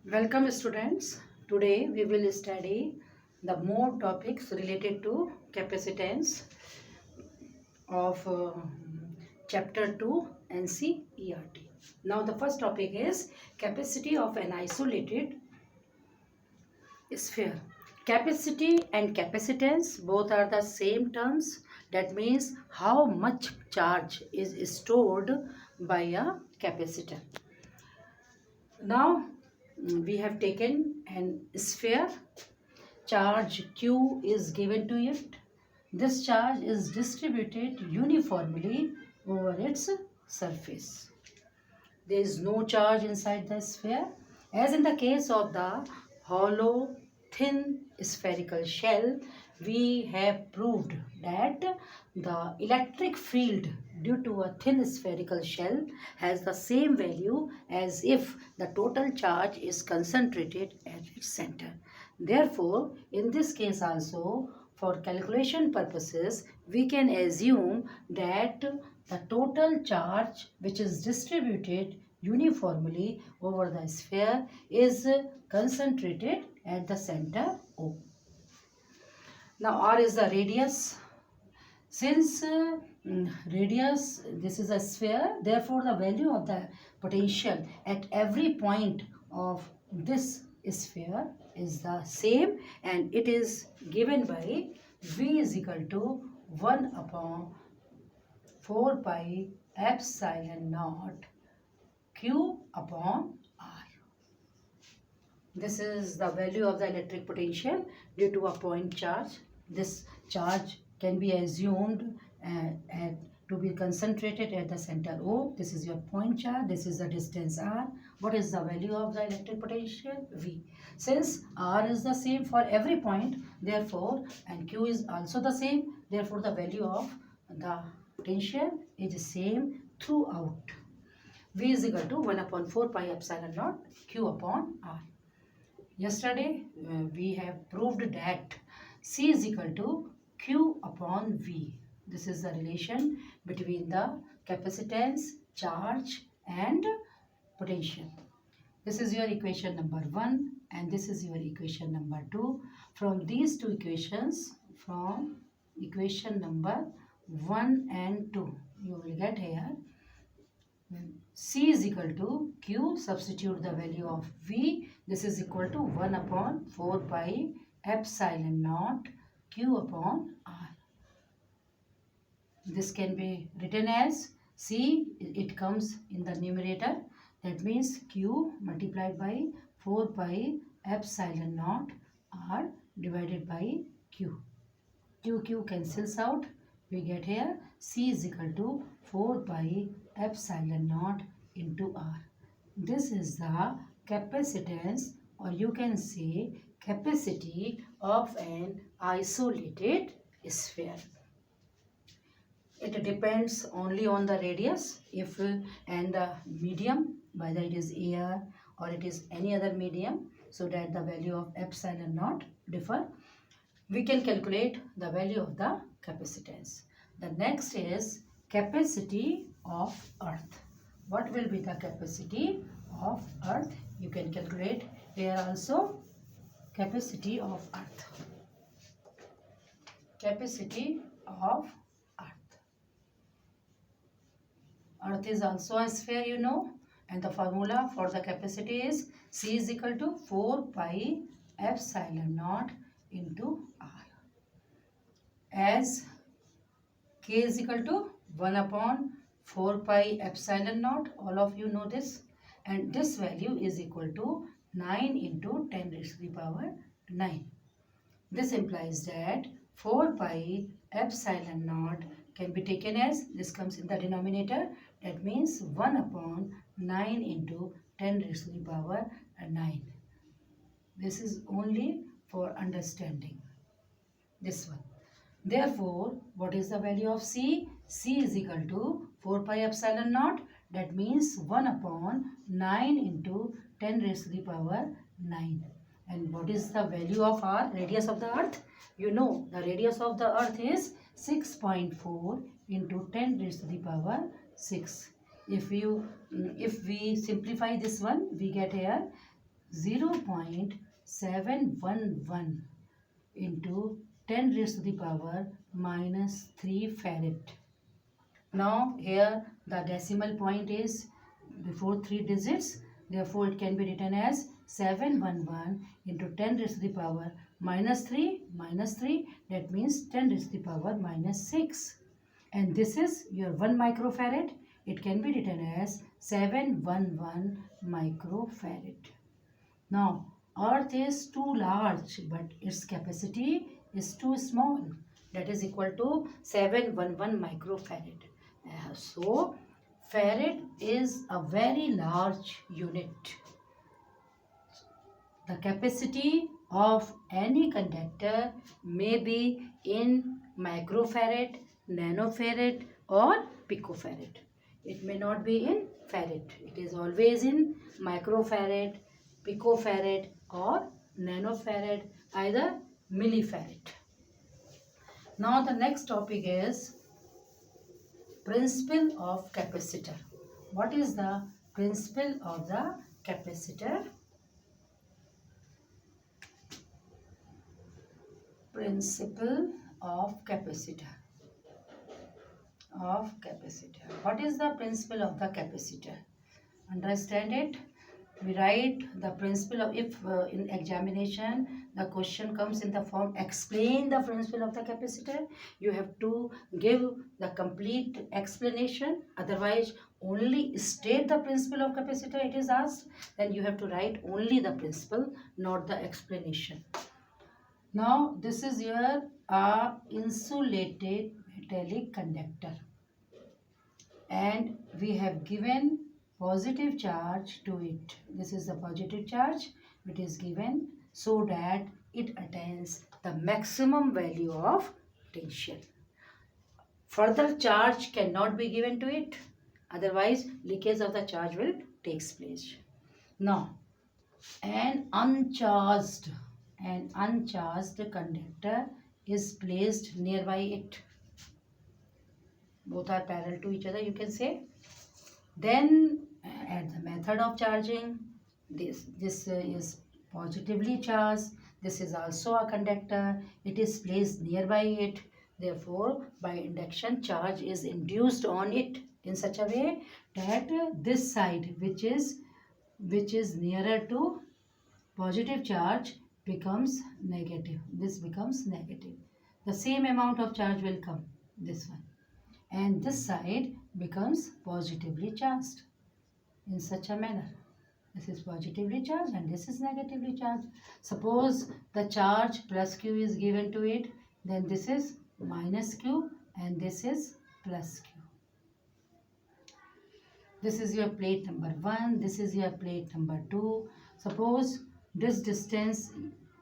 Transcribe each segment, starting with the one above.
Welcome students. Today we will study the more topics related to capacitance of chapter 2 NCERT. Now the first topic is capacity of an isolated sphere. Capacity and capacitance both are the same terms. That means how much charge is stored by a capacitor. Now we have taken an sphere. Charge Q is given to it. This charge is distributed uniformly over its surface. There is no charge inside the sphere. As in the case of the hollow, thin spherical shell, we have proved that the electric field due to a thin spherical shell has the same value as if the total charge is concentrated at its center. Therefore, in this case also, for calculation purposes, we can assume that the total charge which is distributed uniformly over the sphere is concentrated at the center O. Now R is the radius. Since radius, this is a sphere, therefore the value of the potential at every point of this sphere is the same, and it is given by V is equal to 1 upon 4 pi epsilon naught Q upon R. This is the value of the electric potential due to a point charge. This charge can be assumed to be concentrated at the center O. This is your point charge. This is the distance R. What is the value of the electric potential? V. Since R is the same for every point, therefore, and Q is also the same, therefore the value of the potential is the same throughout. V is equal to 1 upon 4 pi epsilon naught Q upon R. Yesterday, we have proved that C is equal to Q upon V. This is the relation between the capacitance, charge and potential. This is your equation number 1 and this is your equation number 2. From these two equations, from equation number 1 and 2, you will get here C is equal to Q, substitute the value of V. This is equal to 1 upon 4 pi epsilon naught Q upon R. This can be written as C, it comes in the numerator. That means Q multiplied by 4 pi epsilon naught R divided by Q. Q cancels out. We get here C is equal to 4 pi epsilon naught into R. This is the capacitance, or you can say capacity of an isolated sphere. It depends only on the radius and the medium, whether it is air or it is any other medium, so that the value of epsilon naught differ. We can calculate the value of the capacitance. The next is capacity of earth. What will be the capacity of earth? You can calculate here also. Capacity of earth. Capacity of earth. Earth is also a sphere, you know, and the formula for the capacity is C is equal to 4 pi epsilon naught into R. As K is equal to 1 upon 4 pi epsilon naught, all of you know this, and this value is equal to 9 into 10 raised to the power 9. This implies that 4 pi epsilon naught can be taken as, this comes in the denominator, that means 1 upon 9 into 10 raised to the power 9. This is only for understanding this one. Therefore, what is the value of C? C is equal to 4 pi epsilon naught. That means 1 upon 9 into 10 raised to the power 9. And what is the value of R, radius of the earth? You know, the radius of the earth is 6.4 into 10 raised to the power 6. If we simplify this one, we get here 0.711 into 10 raised to the power minus 3 farad. Now here the decimal point is before 3 digits, therefore it can be written as 711 into 10 raised to the power minus 3, that means 10 raised to the power minus 6. And this is your 1 microfarad. It can be written as 711 microfarad. Now, Earth is too large, but its capacity is too small. That is equal to 711 microfarad. So, farad is a very large unit. The capacity of any conductor may be in microfarad, nanofarad or picofarad. It may not be in farad. It is always in microfarad, picofarad or nanofarad, either millifarad. Now the next topic is principle of capacitor. What is the principle of the capacitor? Principle of capacitor. What is the principle of the capacitor? Understand it. We write the principle of, if in examination the question comes in the form explain the principle of the capacitor, you have to give the complete explanation. Otherwise, only state the principle of capacitor it is asked, then you have to write only the principle, not the explanation. Now this is your insulated metallic conductor, and we have given positive charge to it. This is the positive charge which is given so that it attains the maximum value of potential. Further charge cannot be given to it, otherwise leakage of the charge will take place. Now, an uncharged conductor is placed nearby it. Both are parallel to each other, you can say. Then at the method of charging, this is positively charged. This is also a conductor. It is placed nearby it. Therefore, by induction, charge is induced on it in such a way that this side, which is nearer to positive charge, becomes negative. This becomes negative. The same amount of charge will come, this one. And this side becomes positively charged in such a manner. This is positively charged and this is negatively charged. Suppose the charge plus Q is given to it, then this is minus Q and this is plus Q. This is your plate number 1, this is your plate number 2. Suppose this distance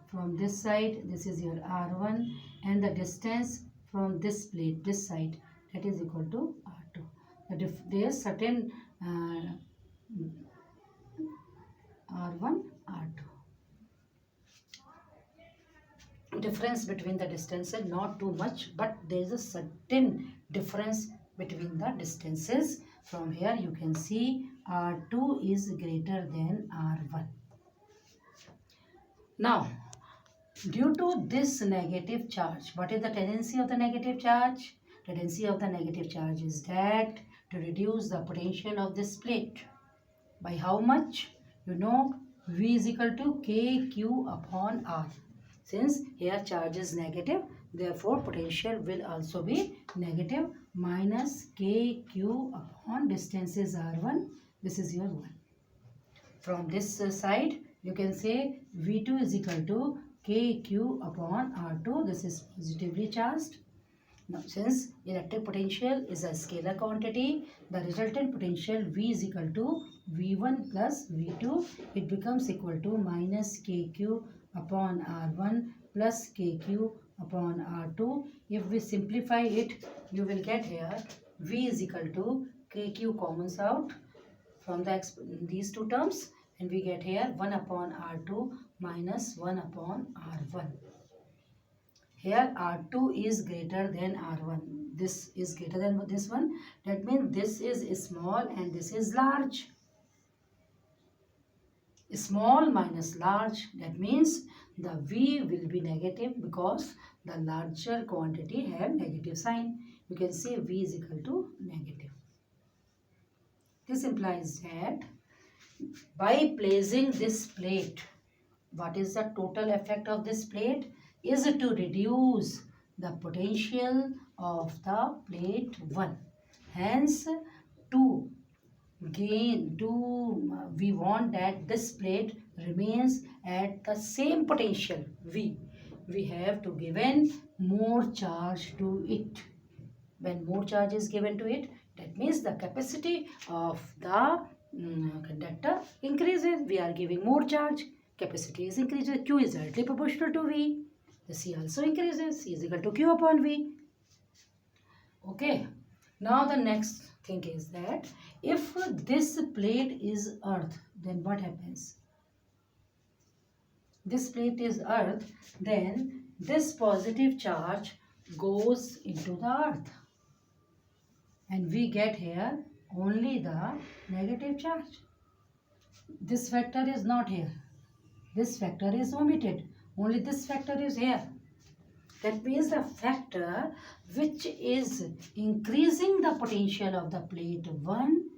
from this side, this is your R1, and the distance from this plate, this side, that is equal to R2. There is certain R1, R2. Difference between the distances, not too much, but there is a certain difference between the distances. From here you can see R2 is greater than R1. Now, due to this negative charge, what is the tendency of the negative charge? Tendency of the negative charge is that to reduce the potential of this plate. By how much? You know, V is equal to KQ upon R. Since here charge is negative, therefore potential will also be negative, minus KQ upon distance is R1. This is your 1. From this side, you can say V2 is equal to KQ upon R2. This is positively charged. Now, since electric potential is a scalar quantity, the resultant potential V is equal to V1 plus V2. It becomes equal to minus KQ upon R1 plus KQ upon R2. If we simplify it, you will get here V is equal to KQ commons out from these two terms, and we get here 1 upon R2 minus 1 upon R1. Here R2 is greater than R1. This is greater than this one. That means this is small and this is large. Small minus large, that means the V will be negative because the larger quantity have negative sign. You can say V is equal to negative. This implies that by placing this plate, what is the total effect of this plate? Is to reduce the potential of the plate 1. Hence, to we want that this plate remains at the same potential V. We have to given more charge to it. When more charge is given to it, that means the capacity of the conductor increases. We are giving more charge, capacity is increases, Q is directly proportional to V. The C also increases, C is equal to Q upon V. Okay, now the next thing is that if this plate is earth, then what happens? This plate is earth, then this positive charge goes into the earth. And we get here only the negative charge. This factor is not here. This factor is omitted. Only this factor is here. That means the factor which is increasing the potential of the plate 1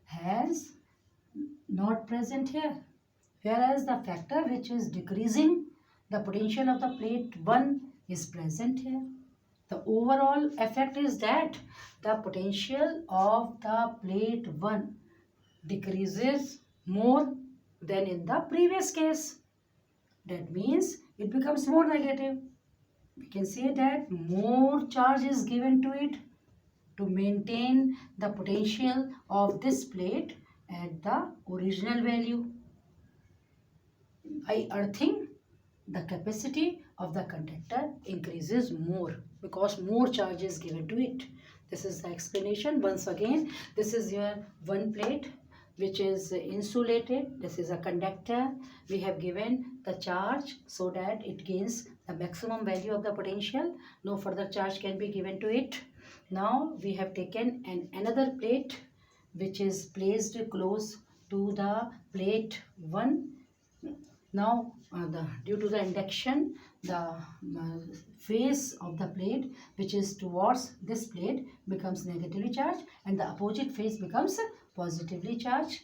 has not present here. Whereas the factor which is decreasing the potential of the plate 1 is present here. The overall effect is that the potential of the plate 1 decreases more than in the previous case. That means it becomes more negative. We can say that more charge is given to it to maintain the potential of this plate at the original value. By earthing, the capacity of the conductor increases more because more charge is given to it. This is the explanation. Once again, this is your one plate which is insulated. This is a conductor. We have given the charge so that it gains the maximum value of the potential. No further charge can be given to it. Now we have taken another plate which is placed close to the plate 1. Now, due to the induction, the face of the plate which is towards this plate becomes negatively charged and the opposite face becomes positively charged.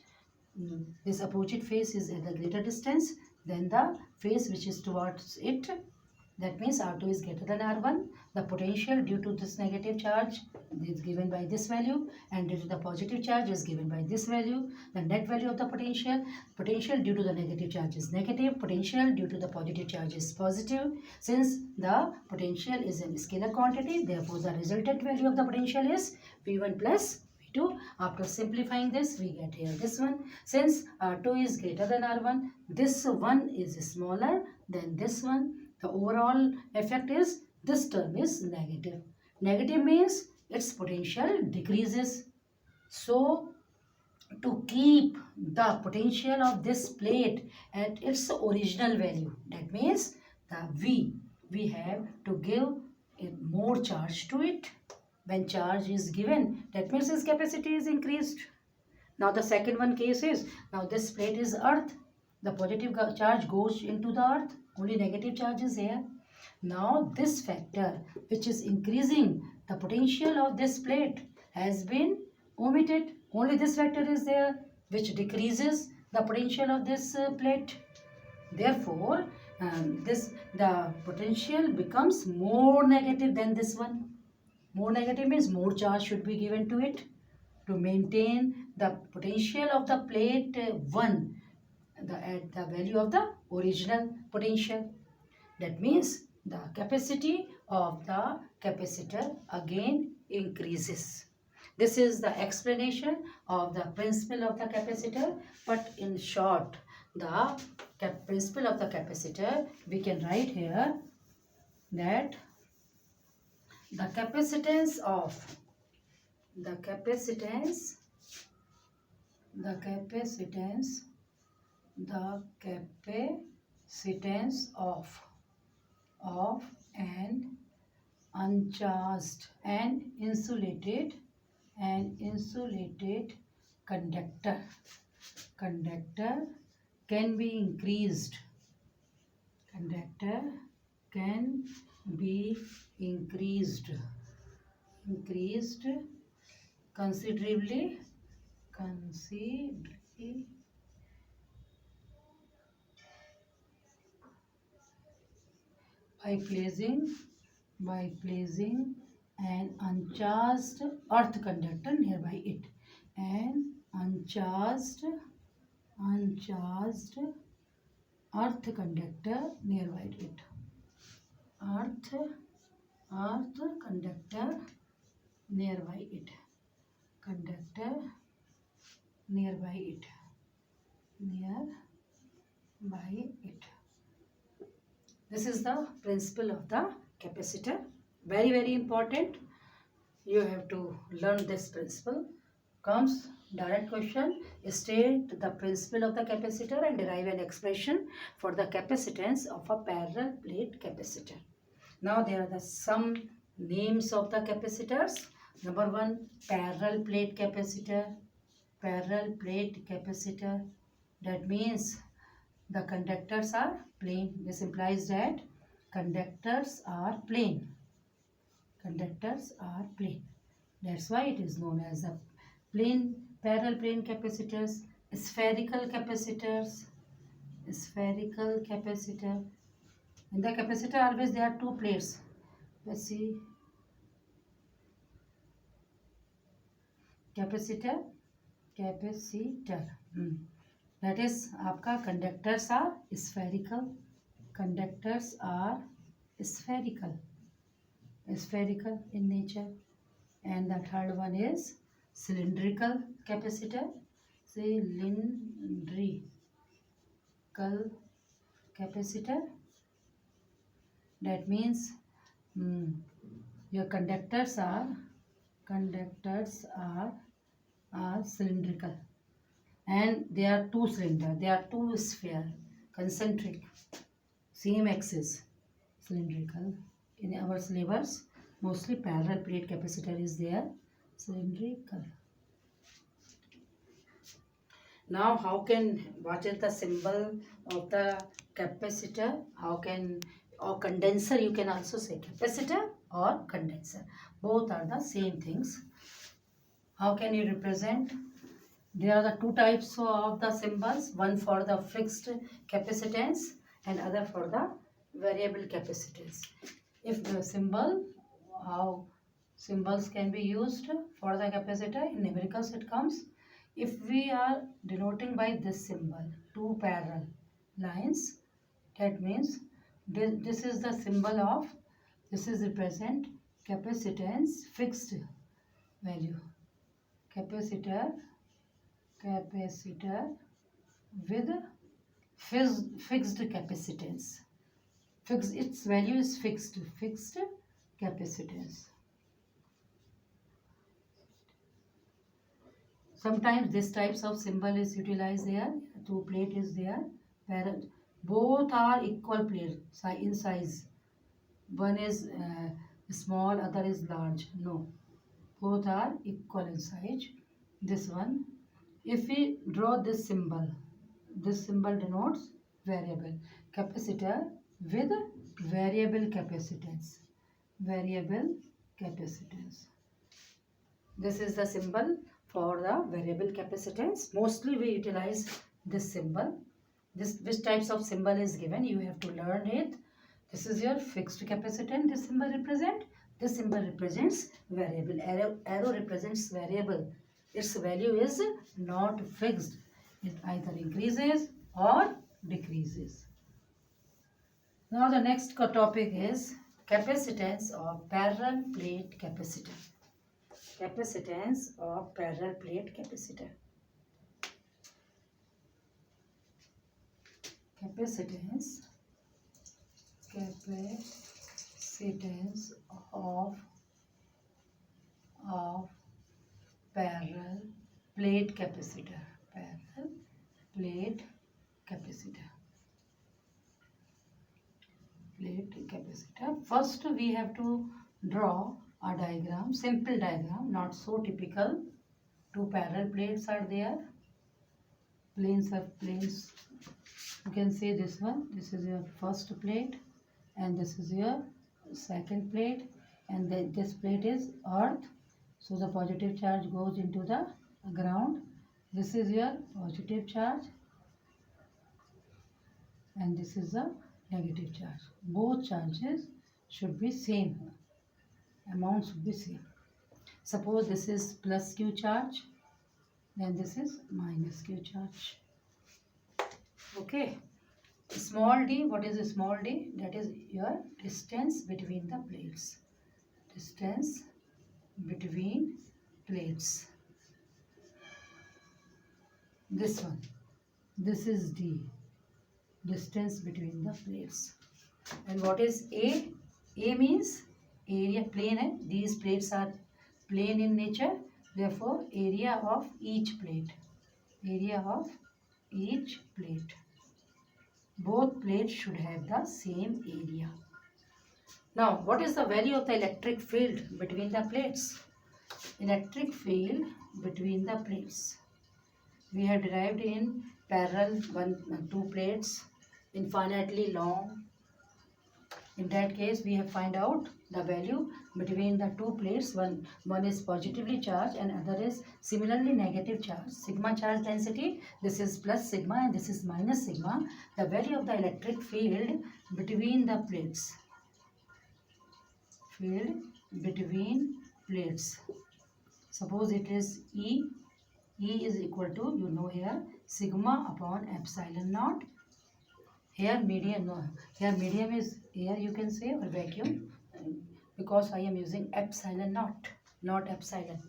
This opposite face is at a greater distance than the face which is towards it. That means R2 is greater than R1. The potential due to this negative charge is given by this value and due to the positive charge is given by this value. The net value of the potential due to the negative charge is negative. Potential due to the positive charge is positive. Since the potential is a scalar quantity, therefore the resultant value of the potential is V1 plus V2. After simplifying this, we get here this one. Since R2 is greater than R1, this one is smaller than this one. The overall effect is this term is negative. Negative means its potential decreases. So, to keep the potential of this plate at its original value, that means the V, we have to give more charge to it. When charge is given, that means its capacity is increased. Now the second one case is, now this plate is earth. The positive charge goes into the earth. Only negative charge is here. Now this factor which is increasing the potential of this plate has been omitted. Only this factor is there which decreases the potential of this plate. Therefore, the potential becomes more negative than this one. More negative means more charge should be given to it to maintain the potential of the plate 1 at the value of the original potential. That means the capacity of the capacitor again increases. This is the explanation of the principle of the capacitor, but in short, the principle of the capacitor, we can write here that the capacitance of the capacitance of an uncharged and insulated conductor can be increased. Conductor can be increased considerably by placing an uncharged earth conductor nearby it. An uncharged earth conductor nearby it. Earth conductor nearby it. Conductor nearby it. Nearby it. This is the principle of the capacitor. Very, very important. You have to learn this principle. Comes direct question. State the principle of the capacitor and derive an expression for the capacitance of a parallel plate capacitor. Now there are some names of the capacitors. Number 1, parallel plate capacitor. Parallel plate capacitor. That means the conductors are plane. This implies that conductors are plane. Conductors are plane. That's why it is known as a plane, parallel plane capacitors. Spherical capacitors. Spherical capacitor. In the capacitor always there are two plates. Let's see. Capacitor. That is, आपका conductors are spherical. Conductors are spherical in nature. And the third one is cylindrical capacitor. Cylindrical capacitor. That means your conductors are cylindrical, and they are two cylinder. They are two sphere, concentric, same axis, cylindrical. In our syllabus, mostly parallel plate capacitor is there, cylindrical. Now, what is the symbol of the capacitor? Or condenser, you can also say capacitor or condenser. Both are the same things. How can you represent? There are the two types of the symbols. One for the fixed capacitance and other for the variable capacitance. If the how symbols can be used for the capacitor, in numericals it comes. If we are denoting by this symbol, two parallel lines, that means this is the symbol of, this is represent capacitance fixed value. Capacitor with fixed capacitance. Its value is fixed capacitance. Sometimes this types of symbol is utilized there. Two plate is there. Both are equal plate in size. One is small, other is large. No, both are equal in size. This one, if we draw this symbol denotes variable capacitor with variable capacitance. This is the symbol for the variable capacitance. Mostly we utilize this symbol. Which types of symbol is given, you have to learn it. This is your fixed capacitance. This symbol represents variable. Arrow represents variable. Its value is not fixed. It either increases or decreases. Now the next topic is capacitance of parallel plate capacitor. Capacitance of parallel plate capacitor. Capacitance of parallel plate capacitor. First we have to draw a diagram, simple diagram, not so typical. Two parallel plates are there. Planes You can say this one. This is your first plate, and this is your second plate, and then this plate is earth. So the positive charge goes into the ground. This is your positive charge, and this is the negative charge. Both charges should be same. Amount should be same. Suppose this is plus Q charge, then this is minus Q charge. Okay. Small d, what is a small d? That is your distance between the plates. Distance between plates. This one. This is d. Distance between the plates. And what is A? A means area, plane. These plates are plane in nature. Therefore, area of each plate. Area of each plate. Both plates should have the same area. Now, what is the value of the electric field between the plates? Electric field between the plates. We have derived in parallel two plates, infinitely long. In that case, we have find out the value between the two plates. One is positively charged and other is similarly negative charge. Sigma charge density, this is plus sigma and this is minus sigma. The value of the electric field between the plates. Field between plates. Suppose it is E. E is equal to, you know here, sigma upon epsilon naught. Here medium, no, here medium is air, you can say, or vacuum, because I am using epsilon naught, not epsilon.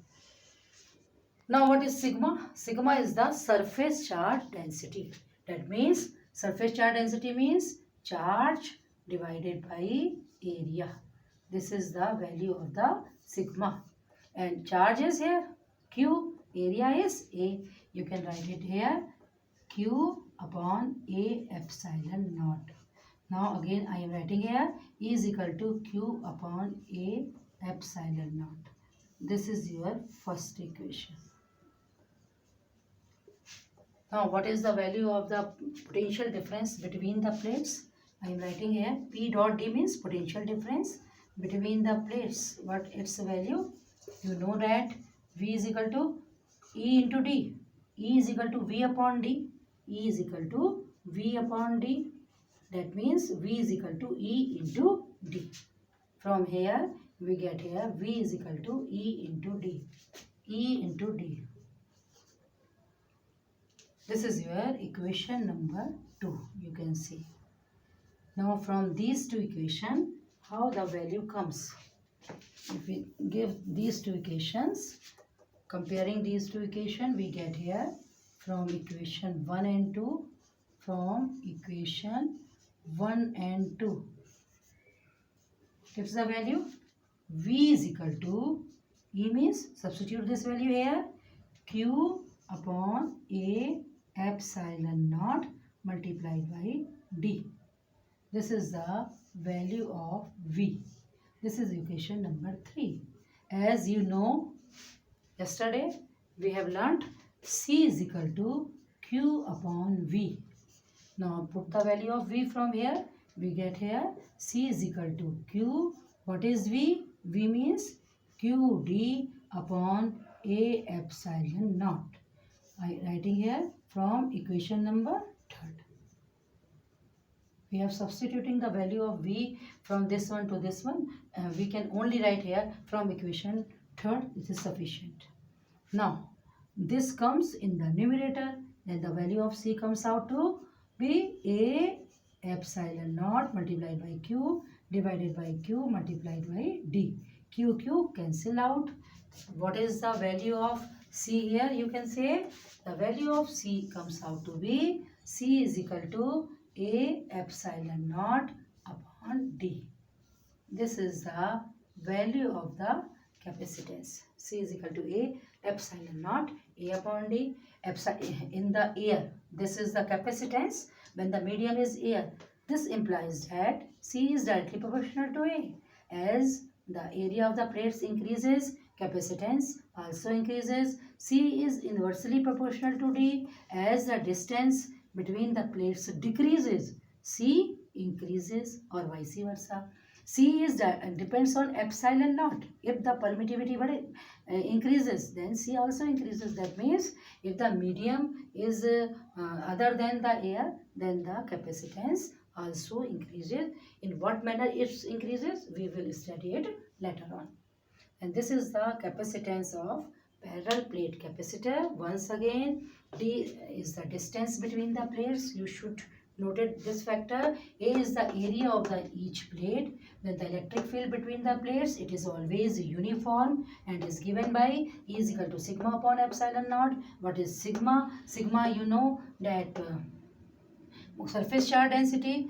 Now what is sigma? Sigma is the surface charge density. That means surface charge density means charge divided by area. This is the value of the sigma. And charge is here Q, area is A. You can write it here Q upon A epsilon naught. Now again I am writing here E is equal to Q upon A epsilon naught. This is your first equation. Now what is the value of the potential difference between the plates? I am writing here P dot D means potential difference between the plates. What its value? You know that V is equal to E into D. E is equal to V upon D. E is equal to V upon D. That means V is equal to E into D. From here we get here V is equal to E into D. E into D. This is your equation number 2. You can see. Now from these two equations, how the value comes? If we give these two equations, comparing these two equations, we get here from equation 1 and 2, from equation 1 and 2. What's the value? V is equal to, E means, substitute this value here, Q upon A epsilon naught multiplied by D. This is the value of V. This is equation number 3. As you know, yesterday we have learnt C is equal to Q upon V. Now put the value of V from here. We get here C is equal to Q. What is V? V means QD upon A epsilon naught. I writing here from equation number 3rd. We have substituting the value of V from this one to this one. We can only write here from equation 3rd. This is sufficient. Now this comes in the numerator. Then the value of C comes out to be A epsilon naught multiplied by Q divided by Q multiplied by D. Q cancel out. What is the value of C here? You can say the value of C comes out to be C is equal to A epsilon naught upon D. This is the value of the capacitance. C is equal to A epsilon naught A upon D. In the air, this is the capacitance when the medium is air. This implies that C is directly proportional to A. As the area of the plates increases, capacitance also increases. C is inversely proportional to D. As the distance between the plates decreases, C increases, or vice versa. C is depends on epsilon naught. If the permittivity increases, then C also increases. That means if the medium is other than the air, then the capacitance also increases. In what manner it increases, we will study it later on. And this is the capacitance of parallel plate capacitor. Once again, D is the distance between the plates. You should note this factor. A is the area of the each plate. Then the electric field between the plates, it is always uniform and is given by E is equal to sigma upon epsilon naught. What is sigma? Sigma, you know that surface charge density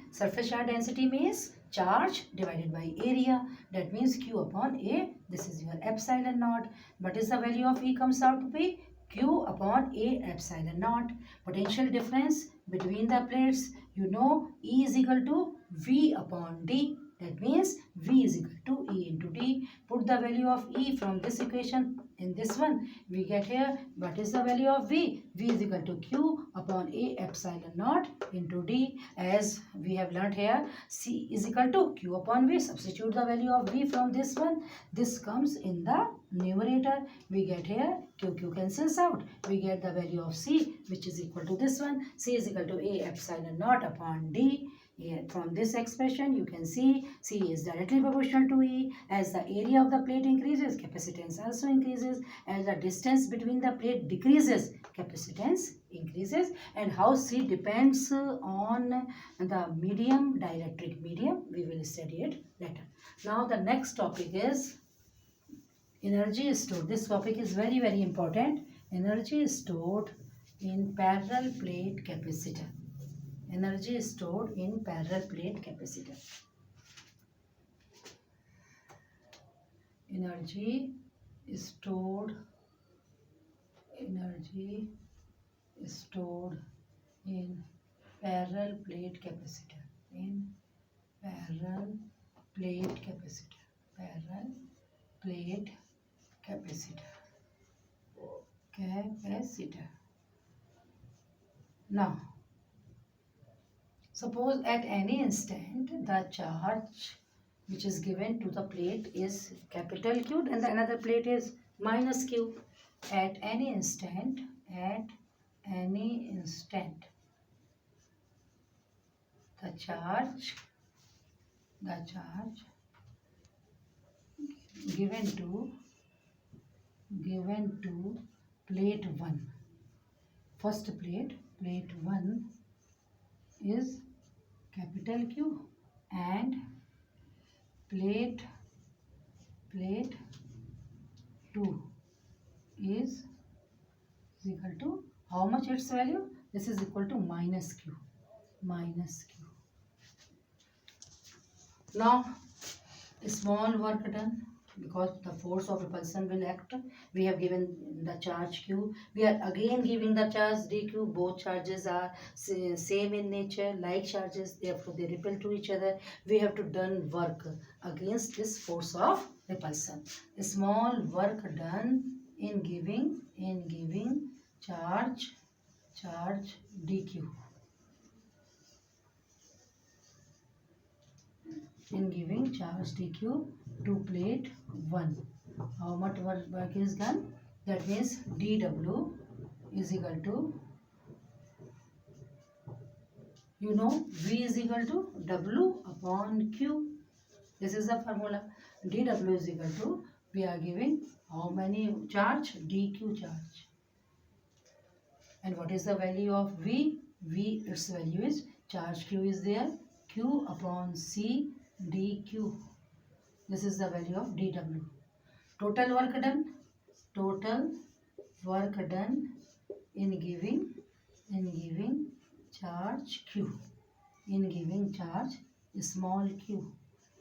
means charge divided by area. That means Q upon A. This is your epsilon naught. What is the value of E comes out to be? Q upon A epsilon naught. Potential difference between the plates, you know, E is equal to V upon D. That means V is equal to E into D. Put the value of E from this equation in this one. We get here, what is the value of V? V is equal to Q upon A epsilon naught into D. As we have learnt here, C is equal to Q upon V. Substitute the value of V from this one. This comes in the numerator. We get here, Q cancels out. We get the value of C, which is equal to this one. C is equal to A epsilon naught upon D. Here, from this expression, you can see C is directly proportional to E. As the area of the plate increases, capacitance also increases. As the distance between the plate decreases, capacitance increases. And how C depends on the medium, dielectric medium, we will study it later. Now the next topic is energy stored. This topic is very, very important. Energy is stored in parallel plate capacitor. Energy is stored in parallel plate capacitor. Energy is stored in parallel plate capacitor. In parallel plate capacitor. Parallel plate capacitor. Capacitor. Now, suppose at any instant the charge which is given to the plate is capital Q and the another plate is minus Q. At any instant, the charge given to plate 1. First plate 1 is capital Q and plate 2 is equal to how much its value? This is equal to minus Q. Now, a small work done because the force of repulsion will act. We have given the charge Q. We are again giving the charge dQ. Both charges are same in nature, like charges. Therefore, they repel to each other. We have to done work against this force of repulsion. A small work done in giving charge dQ. In giving charge dQ to plate 1. How much work is done? That means dW is equal to, you know, V is equal to W upon Q. This is the formula. dW is equal to, we are giving how many charge? dQ charge. And what is the value of V? V, its value is, charge Q is there, Q upon C dQ. This is the value of dW. Total work done in giving charge Q. In giving charge small q.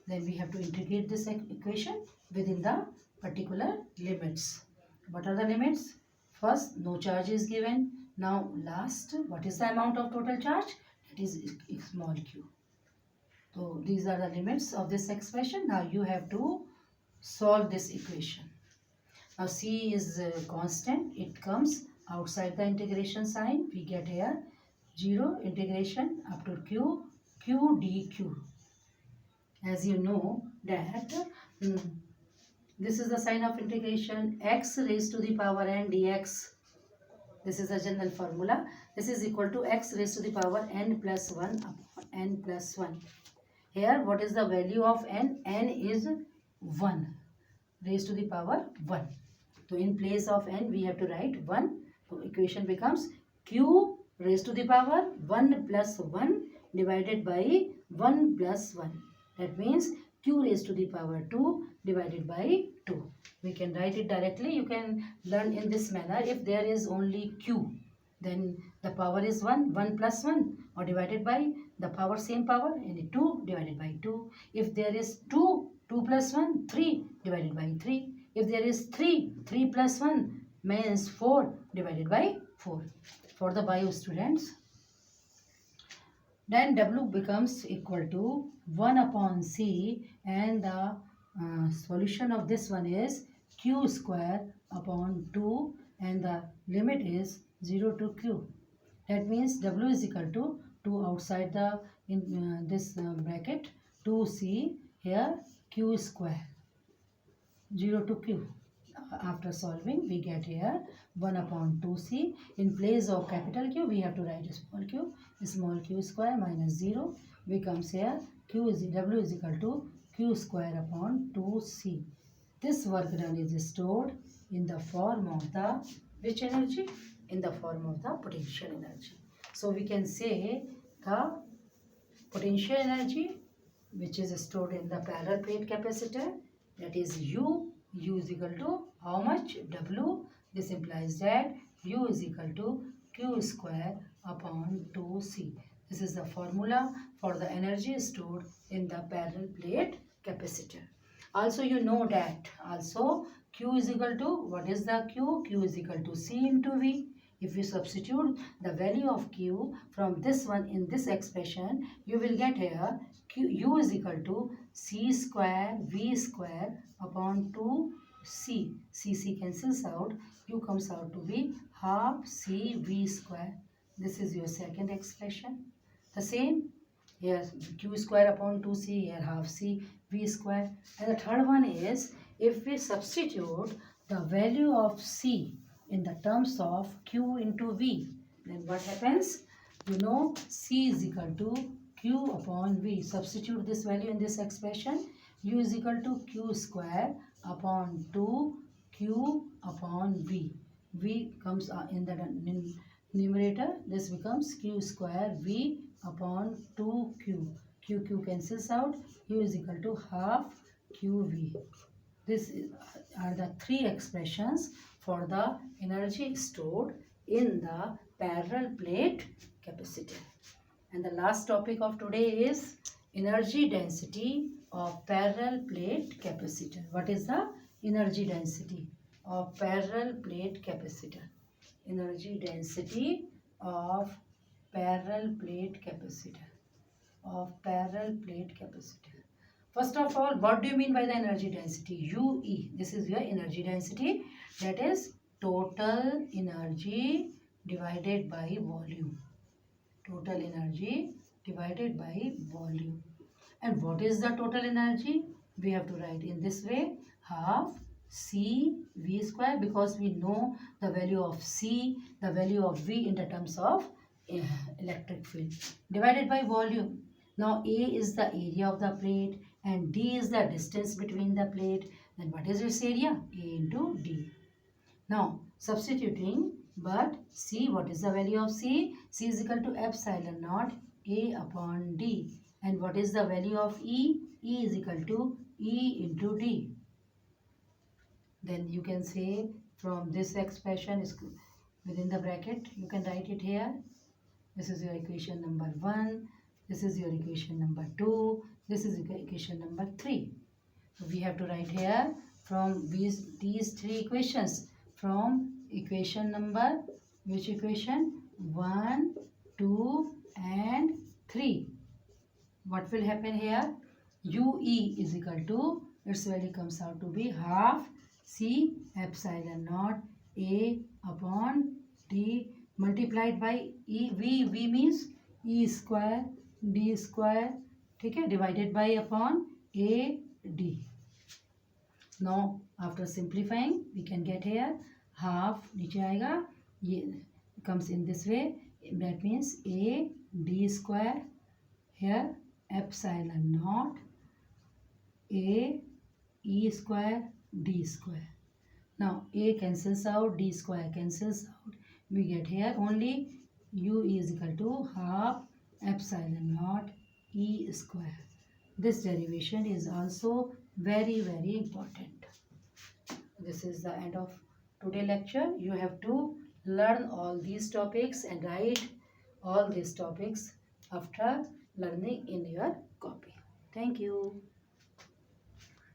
Then we have to integrate this equation within the particular limits. What are the limits? First, no charge is given. Now last, what is the amount of total charge? That is small q. So these are the limits of this expression. Now you have to solve this equation. Now C is constant. It comes outside the integration sign. We get here 0 integration up to q, q dq. As you know that this is the sign of integration, x raised to the power n dx. This is the general formula. This is equal to x raised to the power n plus 1 upon n plus 1. Here what is the value of n? N is 1 raised to the power 1. So in place of n we have to write 1. So equation becomes q raised to the power 1 plus 1 divided by 1 plus 1. That means q raised to the power 2 divided by 2. We can write it directly. You can learn in this manner. If there is only q, then the power is 1, 1 plus 1, or divided by the power, same power, and 2 divided by 2. If there is 2, 2 plus 1, 3 divided by 3. If there is 3, 3 plus 1 means 4 divided by 4. For the bio students, then W becomes equal to 1 upon C, and the solution of this one is Q square upon 2, and the limit is 0 to Q. That means W is equal to 2 outside the this bracket, 2C, here Q square, 0 to Q. After solving, we get here 1 upon 2C. In place of capital Q, we have to write small q square minus 0 becomes here W is equal to Q square upon 2C. This work done is stored in the form of the which energy? In the form of the potential energy. So we can say the potential energy which is stored in the parallel plate capacitor, that is U is equal to how much? W. This implies that U is equal to Q square upon 2C. This is the formula for the energy stored in the parallel plate capacitor. Also you know that also Q is equal to, what is the Q? Q is equal to C into V. If you substitute the value of Q from this one in this expression, you will get here U is equal to C square V square upon 2C. C cancels out. U comes out to be half C V square. This is your second expression. The same here, Q square upon 2C, here half C V square. And the third one is, if we substitute the value of C in the terms of Q into V, then what happens? You know C is equal to Q upon V. Substitute this value in this expression. U is equal to Q square upon 2 Q upon V. V comes in the numerator. This becomes Q square V upon 2Q. Q cancels out. U is equal to half QV. These are the three expressions for the energy stored in the parallel plate capacitor. And the last topic of today is energy density of parallel plate capacitor. What is the energy density of parallel plate capacitor? Energy density of parallel plate capacitor. First of all, what do you mean by the energy density? UE. This is your energy density. That is total energy divided by volume. Total energy divided by volume. And what is the total energy? We have to write in this way, half C V square, because we know the value of C, the value of V in the terms of electric field, divided by volume. Now A is the area of the plate and D is the distance between the plate. Then what is its area? A into D. Now substituting, but C, what is the value of C? C is equal to epsilon naught A upon D. And what is the value of E? E is equal to E into D. Then you can say from this expression is within the bracket, you can write it here. This is your equation number 1. This is your equation number 2. This is equation number 3. So we have to write here from these three equations. From equation number, which equation? 1, 2 and 3. What will happen here? UE is equal to, its value comes out to be half C epsilon naught A upon D multiplied by V means E square D square, ठीक है, divided by upon AD. Now after simplifying we can get here half, नीचे आएगा, ये comes in this way, that means AD square, here epsilon naught A E square D square. Now A cancels out, D square cancels out, we get here only U is equal to half epsilon naught E square. This derivation is also very important. This is the end of today's lecture. You have to learn all these topics and write all these topics after learning in your copy. Thank you.